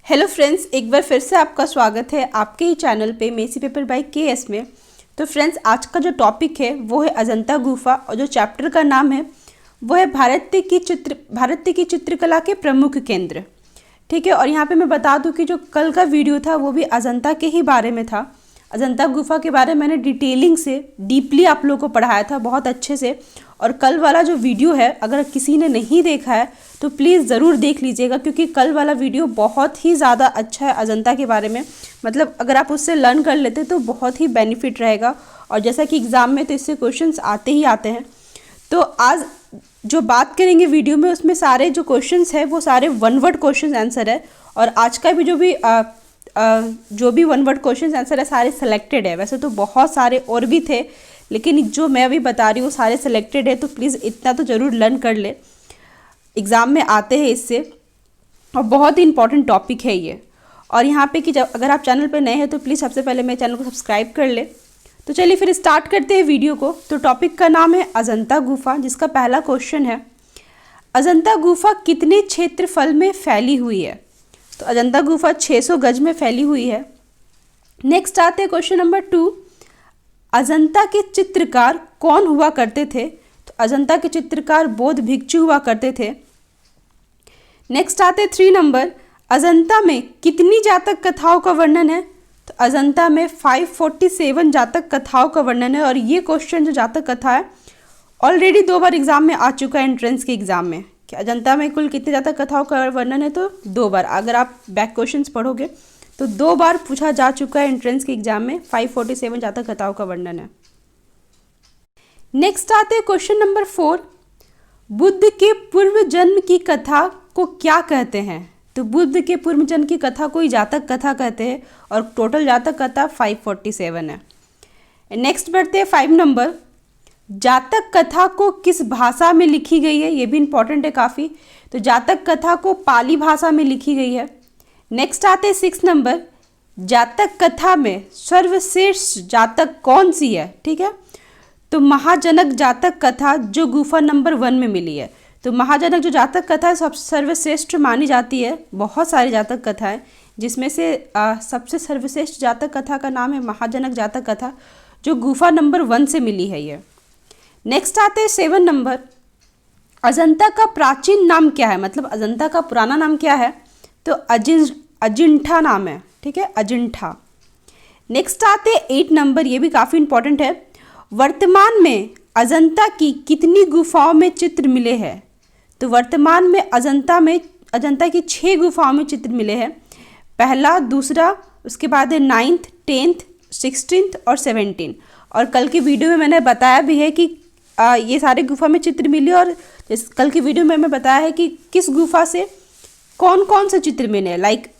Hello friends, एक बार फिर से आपका स्वागत है आपके ही चैनल पे मेसी पेपर बाय केएस में। तो फ्रेंड्स, आज का जो टॉपिक है वो है अजंता गुफा और जो चैप्टर का नाम है वो है भारत की चित्रकला के प्रमुख केंद्र। ठीक है, और यहाँ पे मैं बता दूँ कि जो कल का वीडियो था वो भी अजंता के ही बारे में था। अजंता गुफा के बारे में मैंने डिटेलिंग से डीपली आप लोगों को पढ़ाया था बहुत अच्छे से। और कल वाला जो वीडियो है अगर किसी ने नहीं देखा है तो प्लीज़ ज़रूर देख लीजिएगा, क्योंकि कल वाला वीडियो बहुत ही ज़्यादा अच्छा है अजंता के बारे में। मतलब अगर आप उससे लर्न कर लेते तो बहुत ही बेनिफिट रहेगा। और जैसा कि एग्ज़ाम में तो इससे क्वेश्चंस आते ही आते हैं। तो आज जो बात करेंगे वीडियो में उसमें सारे जो क्वेश्चंस है वो सारे वन वर्ड क्वेश्चन आंसर है। और आज का भी जो भी वन वर्ड क्वेश्चन आंसर है सारे सेलेक्टेड है। वैसे तो बहुत सारे और भी थे, लेकिन जो मैं अभी बता रही हूँ सारे सेलेक्टेड है। तो प्लीज़ इतना तो ज़रूर लर्न कर ले, एग्ज़ाम में आते हैं इससे, और बहुत ही इंपॉर्टेंट टॉपिक है ये। और यहाँ पे कि जब अगर आप चैनल पर नए हैं तो प्लीज़ सबसे पहले मेरे चैनल को सब्सक्राइब कर ले। तो चलिए फिर स्टार्ट करते हैं वीडियो को। तो टॉपिक का नाम है अजंता गुफा, जिसका पहला क्वेश्चन है अजंता गुफा कितने क्षेत्रफल में फैली हुई है। तो अजंता गुफा 600 गज में फैली हुई है। नेक्स्ट आते हैं क्वेश्चन नंबर 2, अजंता के चित्रकार कौन हुआ करते थे। तो अजंता के चित्रकार बौद्ध भिक्षु हुआ करते थे। नेक्स्ट आते हैं 3 नंबर, अजंता में कितनी जातक कथाओं का वर्णन है। तो अजंता में 547 जातक कथाओं का वर्णन है। और ये क्वेश्चन जो जातक कथा है ऑलरेडी 2 बार एग्जाम में आ चुका है, एंट्रेंस के एग्जाम में, कि अजंता में कुल कितने जातक कथाओं का वर्णन है। तो 2 बार, अगर आप बैक क्वेश्चंस पढ़ोगे तो 2 बार पूछा जा चुका है एंट्रेंस के एग्जाम में। 547 जातक कथाओं का वर्णन है। नेक्स्ट आते हैं क्वेश्चन नंबर 4, बुद्ध के पूर्व जन्म की कथा को क्या कहते हैं। तो बुद्ध के पूर्व जन्म की कथा को ही जातक कथा कहते हैं। और टोटल जातक कथा 547 है। नेक्स्ट बढ़ते हैं 5 नंबर, जातक कथा को किस भाषा में लिखी गई है। ये भी इंपॉर्टेंट है काफ़ी। तो जातक कथा को पाली भाषा में लिखी गई है। नेक्स्ट आते हैं 6 नंबर, जातक कथा में सर्वश्रेष्ठ जातक कौन सी है। ठीक है, तो महाजनक जातक कथा जो गुफा नंबर 1 में मिली है। तो महाजनक जो जातक कथा है सब सर्वश्रेष्ठ मानी जाती है। बहुत सारी जातक कथा है जिसमें से सबसे सर्वश्रेष्ठ जातक कथा का नाम है महाजनक जातक कथा, जो गुफा नंबर 1 से मिली है ये। नेक्स्ट आते हैं 7 नंबर, अजंता का प्राचीन नाम क्या है। मतलब अजंता का पुराना नाम क्या है। तो अजिंठा नाम है। ठीक है, अजिंठा। नेक्स्ट आते हैं 8 नंबर, ये भी काफ़ी इंपॉर्टेंट है, वर्तमान में अजंता की कितनी गुफाओं में चित्र मिले हैं। तो वर्तमान में अजंता की 6 गुफाओं में चित्र मिले हैं। पहला, दूसरा, उसके बाद है 9th, 10th, 16th और 17। और कल की वीडियो में मैंने बताया भी है कि ये सारे गुफा में चित्र मिले। और कल की वीडियो में मैं बताया है कि किस गुफा से कौन कौन से चित्र मिले हैं। लाइक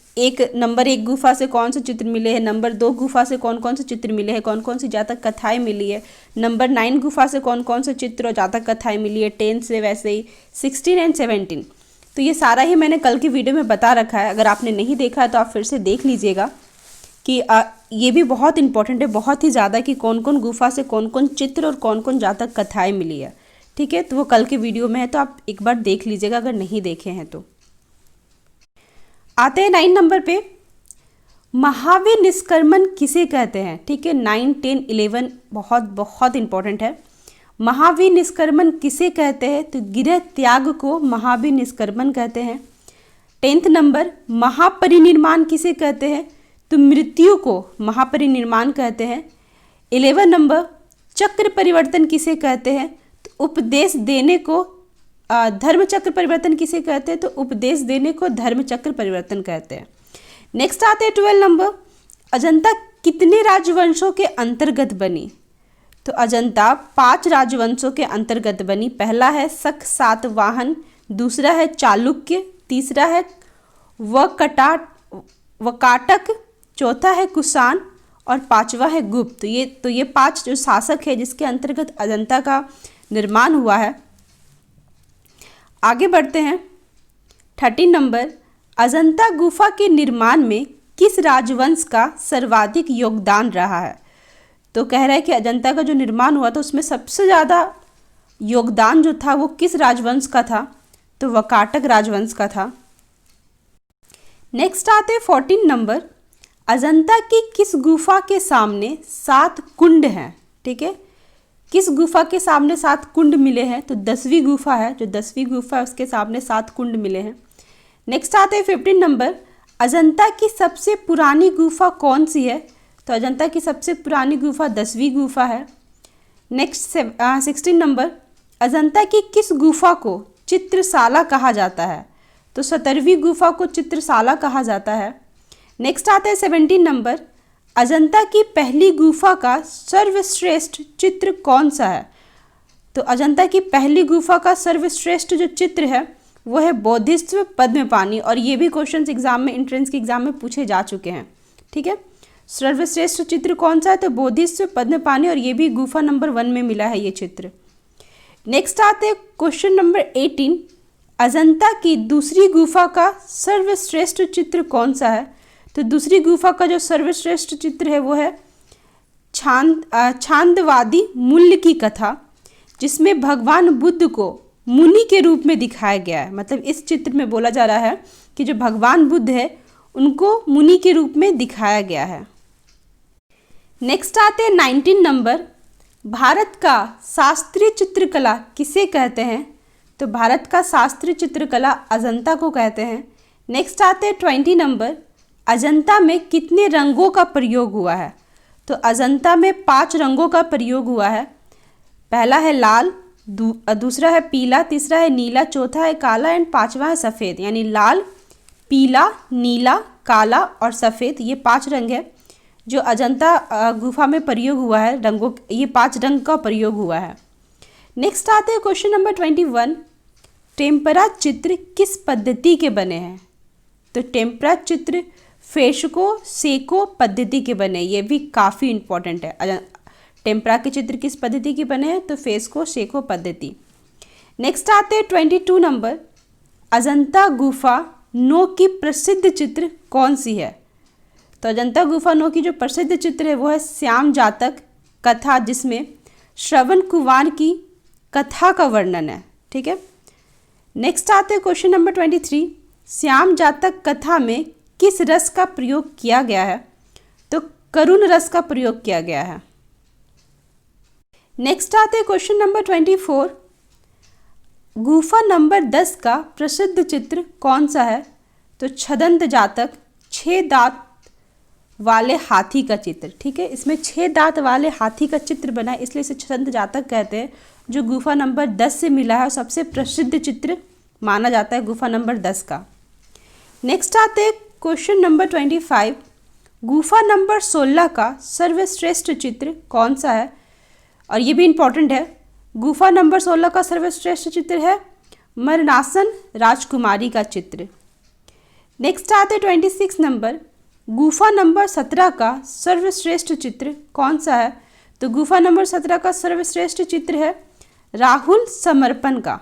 नंबर 1 गुफा से कौन से चित्र मिले हैं, नंबर 2 गुफा से कौन कौन से चित्र मिले हैं, कौन कौन सी जातक कथाएं मिली है, नंबर 9 गुफा से कौन कौन से चित्र और जातक कथाएं मिली है, 10 से वैसे ही 16 एंड 17। तो ये सारा ही मैंने कल की वीडियो में बता रखा है। अगर आपने नहीं देखा है तो आप फिर से देख लीजिएगा कि ये भी बहुत इंपॉर्टेंट है, बहुत ही ज़्यादा, कि कौन कौन गुफा से कौन कौन चित्र और कौन कौन जातक कथाएँ मिली है। ठीक है, तो वो कल के वीडियो में है, तो आप एक बार देख लीजिएगा अगर नहीं देखे हैं तो। आते हैं 9 नंबर पे, महावीर निष्कर्मण किसे कहते हैं। ठीक है, 9, 10, 11 बहुत बहुत इंपॉर्टेंट है। महावीर निष्कर्मण किसे कहते हैं। तो गृह त्याग को महावीर निष्कर्मण कहते हैं। 10th नंबर, महापरिनिर्माण किसे कहते हैं। तो मृत्यु को महापरिनिर्माण कहते हैं। 11 नंबर, चक्र परिवर्तन किसे कहते हैं। तो उपदेश देने को धर्म चक्र परिवर्तन किसे कहते हैं। तो उपदेश देने को धर्म चक्र परिवर्तन कहते हैं। नेक्स्ट आते हैं 12 नंबर, अजंता कितने राजवंशों के अंतर्गत बनी। तो अजंता 5 राजवंशों के अंतर्गत बनी। पहला है शक सातवाहन, दूसरा है चालुक्य, तीसरा है वकाटक, चौथा है कुषाण और 5वां है गुप्त। तो ये 5 जो शासक है जिसके अंतर्गत अजंता का निर्माण हुआ है। आगे बढ़ते हैं 13 नंबर, अजंता गुफा के निर्माण में किस राजवंश का सर्वाधिक योगदान रहा है। तो कह रहा है कि अजंता का जो निर्माण हुआ था उसमें सबसे ज़्यादा योगदान जो था वो किस राजवंश का था। तो वकाटक राजवंश का था। नेक्स्ट आते हैं 14 नंबर, अजंता की किस गुफा के सामने 7 कुंड हैं। ठीक है, किस गुफा के सामने 7 कुंड मिले हैं? तो 10वीं गुफा है, जो 10वीं गुफा है उसके सामने 7 कुंड मिले हैं। नेक्स्ट आते हैं 15 नंबर, अजंता की सबसे पुरानी गुफा कौन सी है? तो अजंता की सबसे पुरानी गुफा 10वीं गुफा है। नेक्स्ट 16 नंबर, अजंता की किस गुफा को चित्रशाला कहा जाता है? तो 17वीं गुफा को चित्रशाला कहा जाता है। नेक्स्ट आता है 17 नंबर, अजंता की पहली गुफा का सर्वश्रेष्ठ चित्र कौन सा है? तो अजंता की पहली गुफा का सर्वश्रेष्ठ जो चित्र है वो है बोधिसत्व पद्मपाणि, और ये भी क्वेश्चंस एग्जाम में, एंट्रेंस के एग्जाम में पूछे जा चुके हैं। ठीक है, सर्वश्रेष्ठ चित्र कौन सा है? तो बोधिसत्व पद्मपाणि, और ये भी गुफा नंबर 1 में मिला है ये चित्र। नेक्स्ट आते हैं क्वेश्चन नंबर 18, अजंता की दूसरी गुफा का सर्वश्रेष्ठ चित्र कौन सा है? तो दूसरी गुफा का जो सर्वश्रेष्ठ चित्र है वो है छांदवादी मूल्य की कथा, जिसमें भगवान बुद्ध को मुनि के रूप में दिखाया गया है। मतलब इस चित्र में बोला जा रहा है कि जो भगवान बुद्ध है उनको मुनि के रूप में दिखाया गया है। नेक्स्ट आते हैं 19 नंबर, भारत का शास्त्रीय चित्रकला किसे कहते हैं? तो भारत का शास्त्रीय चित्रकला अजंता को कहते हैं। नेक्स्ट आते हैं 20 नंबर, अजंता में कितने रंगों का प्रयोग हुआ है? तो अजंता में 5 रंगों का प्रयोग हुआ है। पहला है लाल, दूसरा है पीला, तीसरा है नीला, चौथा है काला एंड 5वां है सफ़ेद। यानी लाल, पीला, नीला, काला और सफ़ेद, ये 5 रंग है जो अजंता गुफा में प्रयोग हुआ है। रंगों, ये 5 रंग का प्रयोग हुआ है। नेक्स्ट आते हैं क्वेश्चन नंबर 21, टेम्परा चित्र किस पद्धति के बने हैं? तो टेम्परा चित्र फेशको सेको पद्धति के बने, ये भी काफ़ी इंपॉर्टेंट है। टेम्परा के चित्र किस पद्धति के बने हैं? तो फेशको सेको पद्धति। नेक्स्ट आते हैं 22 नंबर, अजंता गुफा 9 की प्रसिद्ध चित्र कौन सी है? तो अजंता गुफा 9 की जो प्रसिद्ध चित्र है वो है श्याम जातक कथा, जिसमें श्रवण कुमार की कथा का वर्णन है। ठीक है, नेक्स्ट आते हैं क्वेश्चन नंबर 23, श्याम जातक कथा में किस रस का प्रयोग किया गया है? तो करुण रस का प्रयोग किया गया है। नेक्स्ट आते हैं क्वेश्चन नंबर 24, गुफा नंबर 10 का प्रसिद्ध चित्र कौन सा है? तो छदंत जातक 6 दांत वाले हाथी का चित्र। ठीक है, इसमें 6 दांत वाले हाथी का चित्र बना है, इसलिए इसे छदंत जातक कहते हैं, जो गुफा नंबर 10 से मिला है और सबसे प्रसिद्ध चित्र माना जाता है गुफा नंबर 10 का। नेक्स्ट आते हैं क्वेश्चन नंबर 25, गुफा नंबर 16 का सर्वश्रेष्ठ चित्र कौन सा है? और ये भी इम्पॉर्टेंट है, गुफा नंबर 16 का सर्वश्रेष्ठ चित्र है मरणासन राजकुमारी का चित्र। नेक्स्ट आते हैं 26 नंबर, गुफा नंबर 17 का सर्वश्रेष्ठ चित्र कौन सा है? तो गुफा नंबर 17 का सर्वश्रेष्ठ चित्र है राहुल समर्पण का।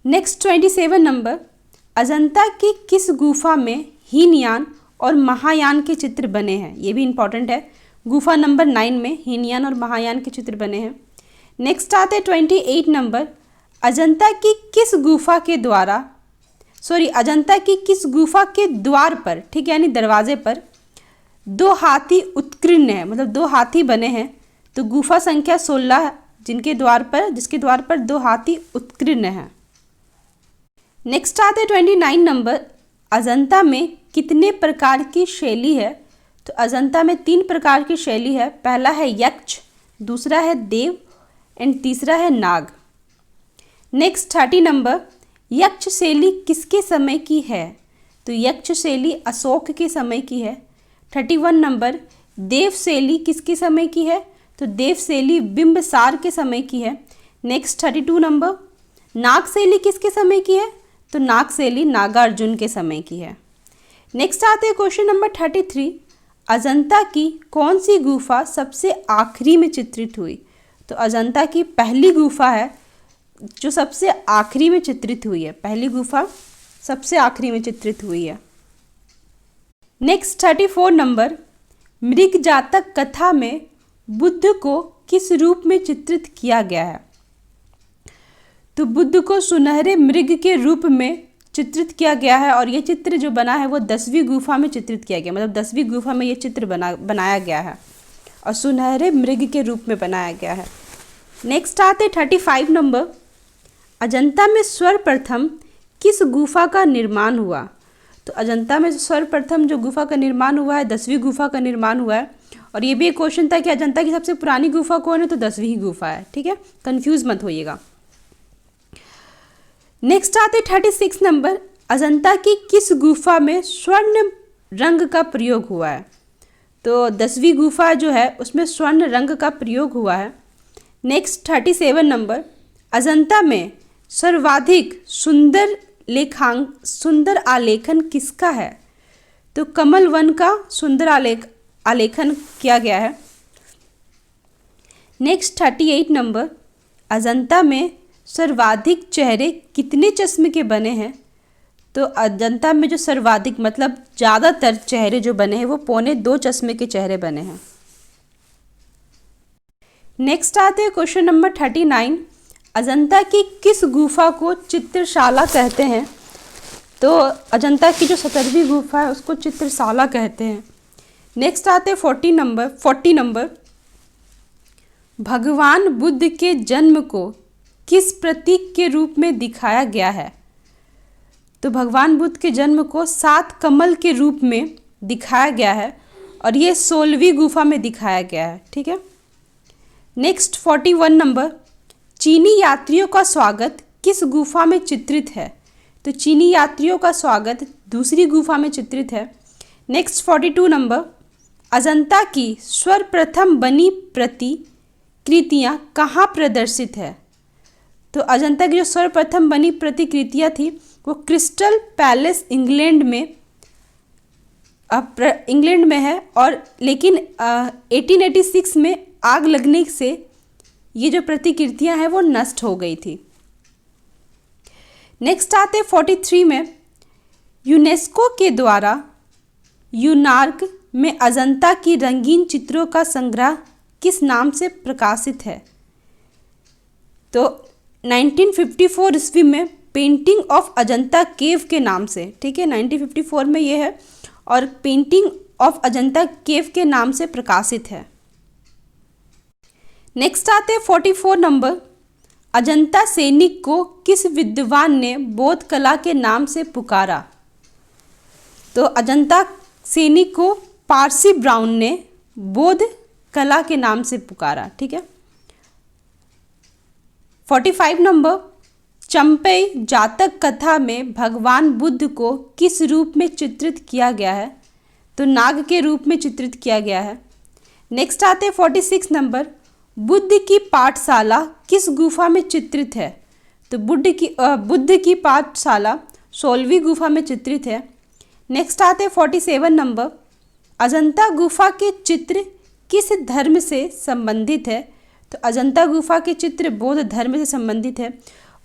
नेक्स्ट 27 नंबर, अजंता की किस गुफा में हीनयान और महायान के चित्र बने हैं? ये भी इम्पॉर्टेंट है, गुफा नंबर 9 में हीनयान और महायान के चित्र बने हैं। नेक्स्ट आते हैं 28 नंबर, अजंता की किस गुफा के द्वारा अजंता की किस गुफा के द्वार पर, ठीक है, यानी दरवाजे पर 2 हाथी उत्कीर्ण है, मतलब 2 हाथी बने हैं। तो गुफा संख्या 16 जिसके द्वार पर 2 हाथी उत्कीर्ण हैं। नेक्स्ट आते हैं 29 नंबर, अजंता में कितने प्रकार की शैली है? तो अजंता में 3 प्रकार की शैली है। पहला है यक्ष, दूसरा है देव एंड तीसरा है नाग। नेक्स्ट 30 नंबर, यक्ष शैली किसके समय की है? तो यक्ष शैली अशोक के समय की है। 31 नंबर, देव शैली किसके समय की है? तो देव शैली बिंबसार के समय की है। नेक्स्ट 32 नंबर, नाग शैली किसके समय की है? तो नाग शैली नागार्जुन के समय की है। नेक्स्ट आते हैं क्वेश्चन नंबर 33, अजंता की कौन सी गुफा सबसे आखिरी में चित्रित हुई? तो अजंता की पहली गुफा है जो सबसे आखिरी में चित्रित हुई है, पहली गुफा सबसे आखिरी में चित्रित हुई है। नेक्स्ट 34 नंबर, मृग जातक कथा में बुद्ध को किस रूप में चित्रित किया गया है? तो बुद्ध को सुनहरे मृग के रूप में चित्रित किया गया है और ये चित्र जो बना है वो 10वीं गुफा में चित्रित किया गया, मतलब 10वीं गुफा में ये चित्र बनाया गया है और सुनहरे मृग के रूप में बनाया गया है। नेक्स्ट आते 35 नंबर, अजंता में सर्वप्रथम किस गुफा का निर्माण हुआ? तो अजंता में सर्वप्रथम जो गुफा का निर्माण हुआ है 10वीं गुफा का निर्माण हुआ है। और ये भी एक क्वेश्चन था कि अजंता की सबसे पुरानी गुफा कौन है, तो 10वीं ही गुफा है, ठीक है, कंफ्यूज मत होइएगा। नेक्स्ट आते 36 नंबर, अजंता की किस गुफा में स्वर्ण रंग का प्रयोग हुआ है? तो 10वीं गुफा जो है उसमें स्वर्ण रंग का प्रयोग हुआ है। नेक्स्ट 37 नंबर, अजंता में सर्वाधिक सुंदर आलेखन किसका है? तो कमल वन का सुंदर आलेखन किया गया है। नेक्स्ट 38 नंबर, अजंता में सर्वाधिक चेहरे कितने चश्मे के बने हैं? तो अजंता में जो सर्वाधिक मतलब ज़्यादातर चेहरे जो बने हैं वो 2.25 चश्मे के चेहरे बने हैं। नेक्स्ट आते हैं क्वेश्चन नंबर 39, अजंता की किस गुफा को चित्रशाला कहते हैं? तो अजंता की जो 17वीं गुफा है उसको चित्रशाला कहते हैं। नेक्स्ट आते हैं 40 नंबर, भगवान बुद्ध के जन्म को किस प्रतीक के रूप में दिखाया गया है? तो भगवान बुद्ध के जन्म को 7 कमल के रूप में दिखाया गया है और ये 16वीं गुफा में दिखाया गया है, ठीक है। नेक्स्ट 41 नंबर, चीनी यात्रियों का स्वागत किस गुफा में चित्रित है? तो चीनी यात्रियों का स्वागत दूसरी गुफा में चित्रित है। नेक्स्ट 42 नंबर, अजंता की सर्वप्रथम बनी प्रतिकृतियाँ कहाँ प्रदर्शित है? तो अजंता की जो सर्वप्रथम बनी प्रतिकृतियाँ थी वो क्रिस्टल पैलेस इंग्लैंड में है और लेकिन 1886 में आग लगने से ये जो प्रतिकृतियाँ हैं वो नष्ट हो गई थी। नेक्स्ट आते 43 में, यूनेस्को के द्वारा यूनार्क में अजंता की रंगीन चित्रों का संग्रह किस नाम से प्रकाशित है? तो 1954 ईस्वी में पेंटिंग ऑफ अजंता केव के नाम से, ठीक है, 1954 में ये है और पेंटिंग ऑफ अजंता केव के नाम से प्रकाशित है। नेक्स्ट आते हैं 44 नंबर, अजंता सैनिक को किस विद्वान ने बौद्ध कला के नाम से पुकारा? तो अजंता सैनिक को पारसी ब्राउन ने बौद्ध कला के नाम से पुकारा, ठीक है। 45 नंबर, चंपई जातक कथा में भगवान बुद्ध को किस रूप में चित्रित किया गया है? तो नाग के रूप में चित्रित किया गया है। नेक्स्ट आते हैं 46 नंबर, बुद्ध की पाठशाला किस गुफा में चित्रित है? तो बुद्ध की पाठशाला 16वीं गुफा में चित्रित है। नेक्स्ट आते हैं 47 नंबर, अजंता गुफा के चित्र किस धर्म से संबंधित है? तो अजंता गुफा के चित्र बौद्ध धर्म से संबंधित है।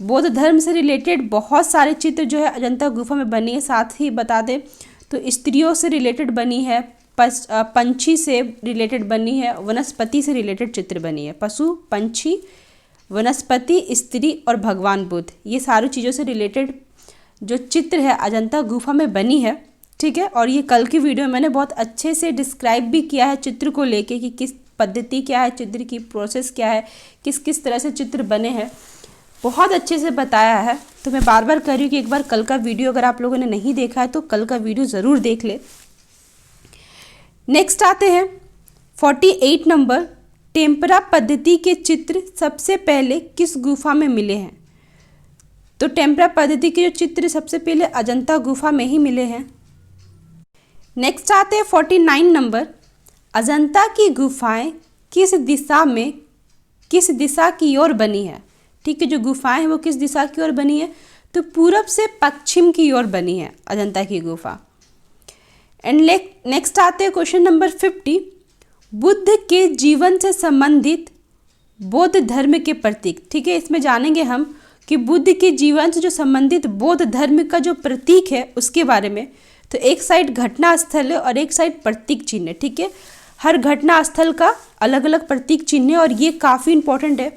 बौद्ध धर्म से रिलेटेड बहुत सारे चित्र जो है अजंता गुफा में बनी है। साथ ही बता दें तो स्त्रियों से रिलेटेड बनी है, पंछी से रिलेटेड बनी है, वनस्पति से रिलेटेड चित्र बनी है। पशु, पंछी, वनस्पति, स्त्री और भगवान बुद्ध, ये सारी चीज़ों से रिलेटेड जो चित्र है अजंता गुफा में बनी है, ठीक है। और ये कल की वीडियो में मैंने बहुत अच्छे से डिस्क्राइब भी किया है चित्र को लेके कि किस पद्धति क्या है, चित्र की प्रोसेस क्या है, किस किस तरह से चित्र बने हैं, बहुत अच्छे से बताया है। तो मैं बार बार कह रही हूँ कि एक बार कल का वीडियो अगर आप लोगों ने नहीं देखा है तो कल का वीडियो ज़रूर देख ले। नेक्स्ट आते हैं 48 नंबर, टेम्परा पद्धति के चित्र सबसे पहले किस गुफा में मिले हैं? तो टेम्परा पद्धति के जो चित्र सबसे पहले अजंता गुफा में ही मिले हैं। नेक्स्ट आते हैं 49 नंबर, अजंता की गुफाएं किस दिशा की ओर बनी है? ठीक है, जो गुफाएं हैं वो किस दिशा की ओर बनी है? तो पूरब से पश्चिम की ओर बनी है अजंता की गुफा। एंड नेक्स्ट आते हैं क्वेश्चन नंबर 50, बुद्ध के जीवन से संबंधित बौद्ध धर्म के प्रतीक। ठीक है, इसमें जानेंगे हम कि बुद्ध के जीवन से जो संबंधित बौद्ध धर्म का जो प्रतीक है उसके बारे में। तो एक साइड घटना स्थल है और एक साइड प्रतीक चिन्ह है, ठीक है। हर घटना स्थल का अलग अलग प्रतीक चिन्ह है और ये काफ़ी इंपॉर्टेंट है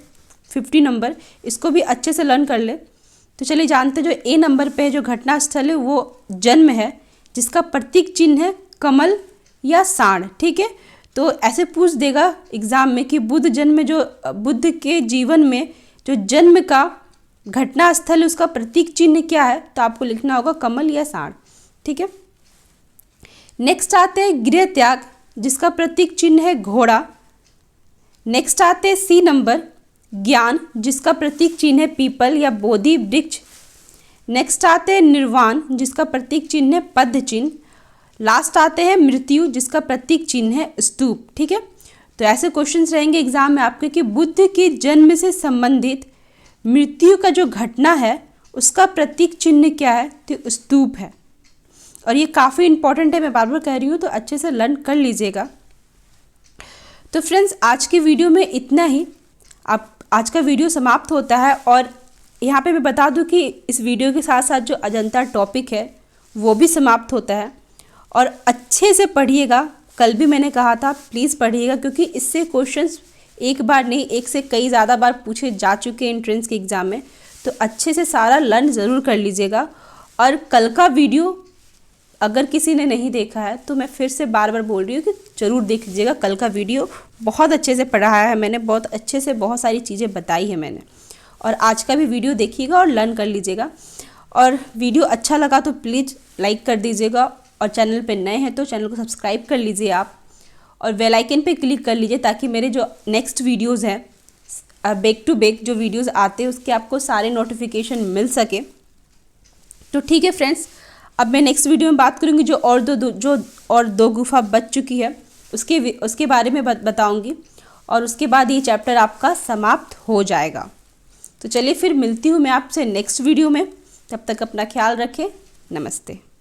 50 नंबर, इसको भी अच्छे से लर्न कर ले। तो तो चलिए जानते हैं जो ए नंबर पे जो घटना स्थल है वो जन्म है, जिसका प्रतीक चिन्ह है कमल या सांड। ठीक है, तो ऐसे पूछ देगा एग्जाम में कि बुद्ध जन्म में जो बुद्ध के जीवन में जो जन्म का घटना स्थल है उसका प्रतीक चिन्ह क्या है, तो आपको लिखना होगा कमल या सांड। ठीक है, नेक्स्ट आते हैं गृह त्याग, जिसका प्रतीक चिन्ह है घोड़ा। नेक्स्ट आते हैं सी नंबर ज्ञान, जिसका प्रतीक चिन्ह है पीपल या बोधि वृक्ष। नेक्स्ट आते हैं निर्वाण, जिसका प्रतीक चिन्ह है पद्म चिन्ह। लास्ट आते हैं मृत्यु, जिसका प्रतीक चिन्ह है स्तूप। ठीक है, तो ऐसे क्वेश्चंस रहेंगे एग्जाम में आपके कि बुद्ध के जन्म से संबंधित मृत्यु का जो घटना है उसका प्रतीक चिन्ह क्या है, तो स्तूप है। और ये काफ़ी इंपॉर्टेंट है, मैं बार बार कह रही हूँ, तो अच्छे से लर्न कर लीजिएगा। तो फ्रेंड्स आज की वीडियो में इतना ही। आप आज का वीडियो समाप्त होता है। और यहाँ पे मैं बता दूँ कि इस वीडियो के साथ साथ जो अजंता टॉपिक है वो भी समाप्त होता है। और अच्छे से पढ़िएगा, कल भी मैंने कहा था प्लीज़ पढ़िएगा, क्योंकि इससे क्वेश्चंस एक बार नहीं, एक से कई ज़्यादा बार पूछे जा चुके हैं एंट्रेंस के एग्ज़ाम में। तो अच्छे से सारा लर्न ज़रूर कर लीजिएगा। और कल का वीडियो अगर किसी ने नहीं देखा है तो मैं फिर से बार बार बोल रही हूँ कि ज़रूर देख लीजिएगा। कल का वीडियो बहुत अच्छे से पढ़ाया है मैंने, बहुत अच्छे से बहुत सारी चीज़ें बताई है मैंने। और आज का भी वीडियो देखिएगा और लर्न कर लीजिएगा। और वीडियो अच्छा लगा तो प्लीज़ लाइक कर दीजिएगा, और चैनल पे नए हैं तो चैनल को सब्सक्राइब कर लीजिए आप, और बेल आइकन पे क्लिक कर लीजिए ताकि मेरे जो नेक्स्ट वीडियोज़ हैं बैक टू बैक जो वीडियोज़ आते हैं उसके आपको सारे नोटिफिकेशन मिल सके। तो ठीक है फ्रेंड्स, अब मैं नेक्स्ट वीडियो में बात करूँगी जो और दो गुफा बच चुकी है उसके बारे में बताऊँगी, और उसके बाद ये चैप्टर आपका समाप्त हो जाएगा। तो चलिए फिर मिलती हूँ मैं आपसे नेक्स्ट वीडियो में, तब तक अपना ख्याल रखें। नमस्ते।